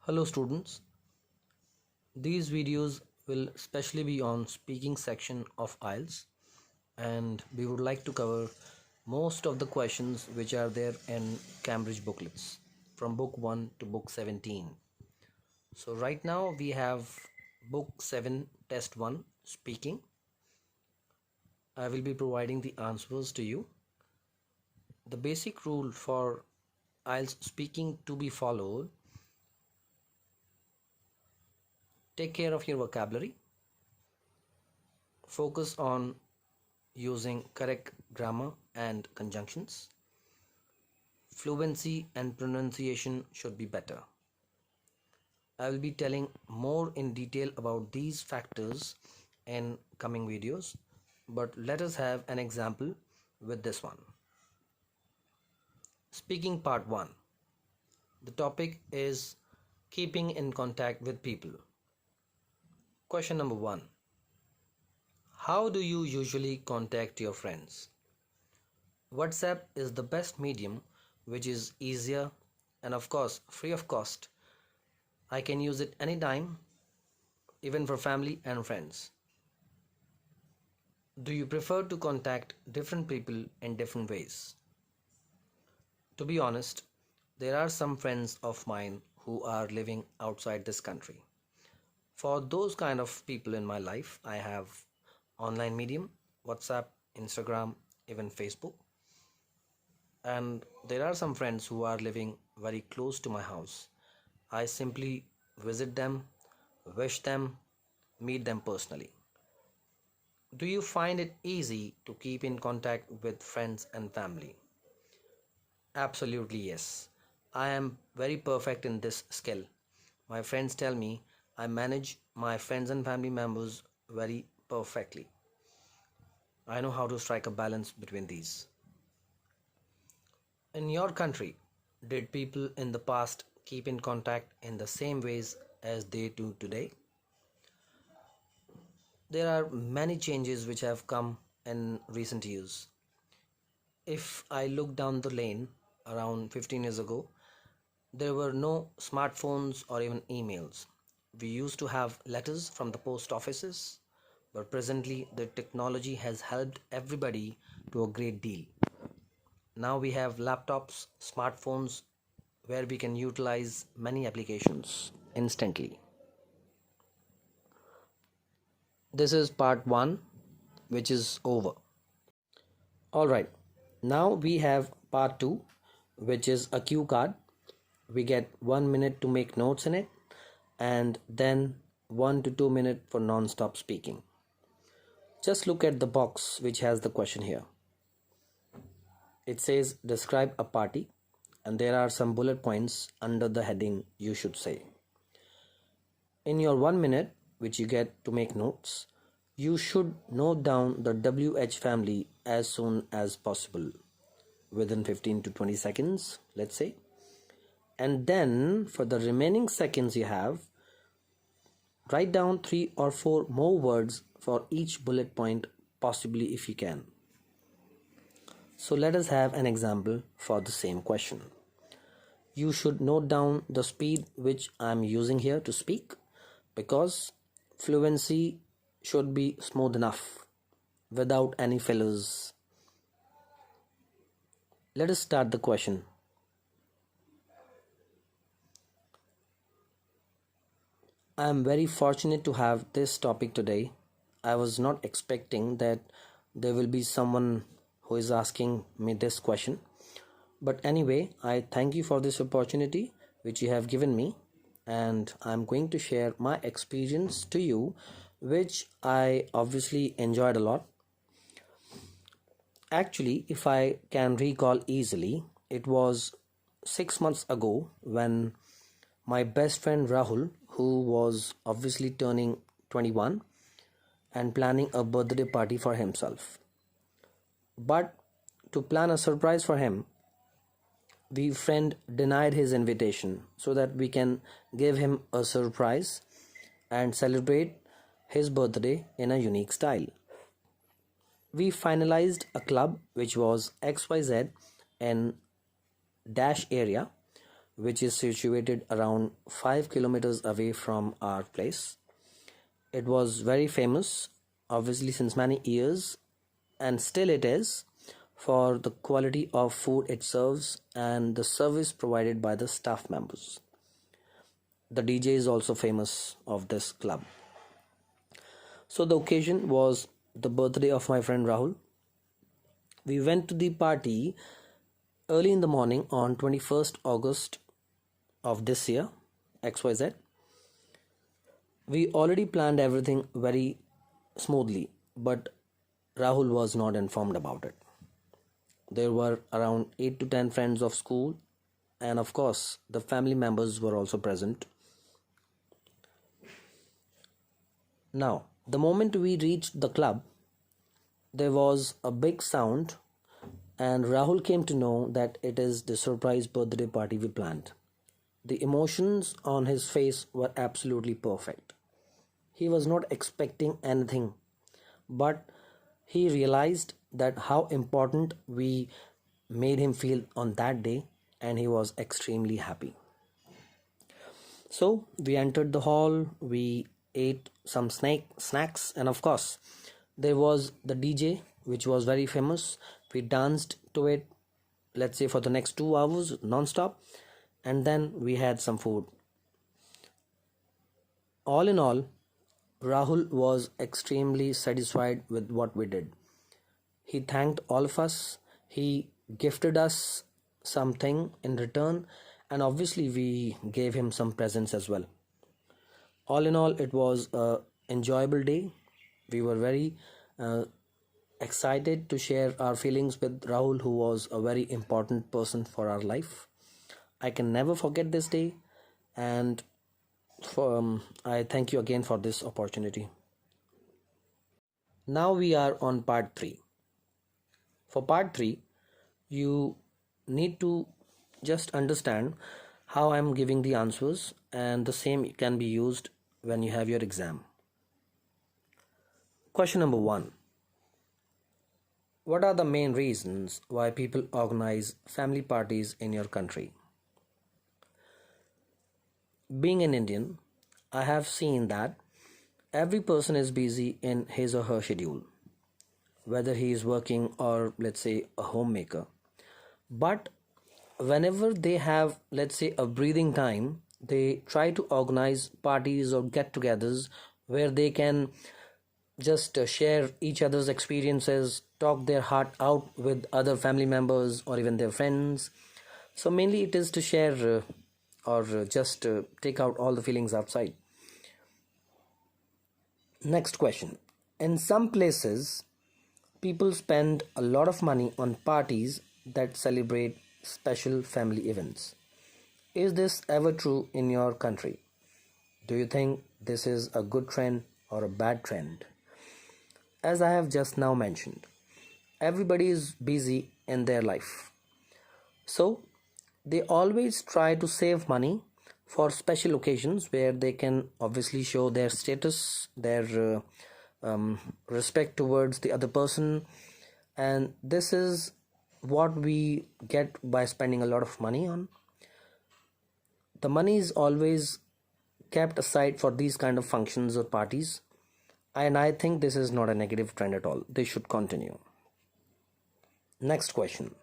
Hello students, these videos will specially be on speaking section of Ielts, and we would like to cover most of the questions which are there in Cambridge booklets from book 1 to book 17. So right now we have book 7 test 1 speaking. I will be providing the answers to you. The basic rule for Ielts speaking to be followed: take care of your vocabulary, focus on using correct grammar and conjunctions. Fluency and pronunciation should be better. I will be telling more in detail about these factors in coming videos, but let us have an example with this one. Speaking part 1. The topic is keeping in contact with people. Question number 1. How do you usually contact your friends? WhatsApp is the best medium, which is easier and of course free of cost. I can use it anytime, even for family and friends. Do you prefer to contact different people in different ways? To be honest, there are some friends of mine who are living outside this country. For those kind of people in my life, I have online medium, WhatsApp, Instagram, even Facebook. And there are some friends who are living very close to my house. I simply visit them, wish them, meet them personally. Do you find it easy to keep in contact with friends and family? Absolutely yes. I am very perfect in this skill. My friends tell me I manage my friends and family members very perfectly. I know how to strike a balance between these. In your country, did people in the past keep in contact in the same ways as they do today? There are many changes which have come in recent years. If I look down the lane around 15 years ago, there were no smartphones or even emails. We used to have letters from the post offices, but presently the technology has helped everybody to a great deal. Now we have laptops, smartphones, where we can utilize many applications instantly. This is part 1, which is over. Alright, now we have part 2, which is a cue card. We get 1 minute to make notes in it, and then 1 to 2 minutes for non-stop speaking. Just look at the box which has the question here. It says describe a party, and there are some bullet points under the heading you should say. In your 1 minute, which you get to make notes, you should note down the WH family as soon as possible, within 15 to 20 seconds, let's say. And then for the remaining seconds you have, write down 3 or 4 more words for each bullet point, possibly if you can. So let us have an example for the same question. You should note down the speed which I am using here to speak, because fluency should be smooth enough without any fillers. Let us start the question. I am very fortunate to have this topic today. I was not expecting that there will be someone who is asking me this question. But anyway, I thank you for this opportunity which you have given me, and I'm going to share my experience to you, which I obviously enjoyed a lot. Actually, if I can recall easily, it was 6 months ago when my best friend Rahul, who was obviously turning 21 and planning a birthday party for himself. But to plan a surprise for him, the friend denied his invitation so that we can give him a surprise and celebrate his birthday in a unique style. We finalized a club which was XYZ in dash area, which is situated around 5 kilometers away from our place. It was very famous, obviously, since many years, and still it is, for the quality of food it serves and the service provided by the staff members. The DJ is also famous of this club. So the occasion was the birthday of my friend Rahul. We went to the party early in the morning on 21st August of this year, XYZ. We already planned everything very smoothly, but Rahul was not informed about it. There were around 8 to 10 friends of school, and of course, the family members were also present. Now, the moment we reached the club, there was a big sound, and Rahul came to know that it is the surprise birthday party we planned. The emotions on his face were absolutely perfect. He was not expecting anything, but he realized that how important we made him feel on that day, and he was extremely happy. So we entered the hall, we ate some snacks, and of course, there was the DJ, which was very famous. We danced to it, let's say, for the next 2 hours non-stop, and then we had some food. All in all, Rahul was extremely satisfied with what we did. He thanked all of us, he gifted us something in return, and obviously we gave him some presents as well. All in all, it was an enjoyable day. We were very excited to share our feelings with Rahul, who was a very important person for our life. I can never forget this day, and I thank you again for this opportunity. Now we are on part 3. For part 3, you need to just understand how I'm giving the answers, and the same can be used when you have your exam. Question number 1. What are the main reasons why people organize family parties in your country? Being an Indian, I have seen that every person is busy in his or her schedule, whether he is working or, let's say, a homemaker. But whenever they have, let's say, a breathing time, they try to organize parties or get-togethers where they can just share each other's experiences, talk their heart out with other family members or even their friends. So mainly it is to share or just take out all the feelings outside. Next question. In some places, people spend a lot of money on parties that celebrate special family events. Is this ever true in your country? Do you think this is a good trend or a bad trend? As I have just now mentioned, everybody is busy in their life. So they always try to save money for special occasions where they can obviously show their status, their respect towards the other person, and this is what we get by spending a lot of money on. The money is always kept aside for these kind of functions or parties, and I think this is not a negative trend at all. They should continue. Next question.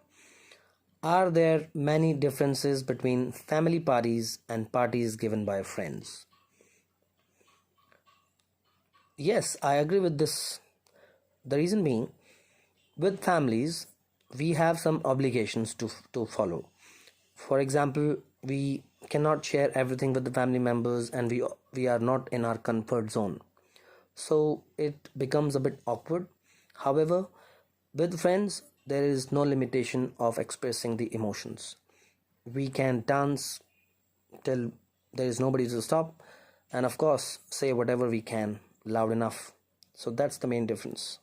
Are there many differences between family parties and parties given by friends? Yes, I agree with this. The reason being, with families, we have some obligations to follow. For example, we cannot share everything with the family members, and we are not in our comfort zone. So it becomes a bit awkward. However, with friends, there is no limitation of expressing the emotions. We can dance till there is nobody to stop, and of course, say whatever we can loud enough. So that's the main difference.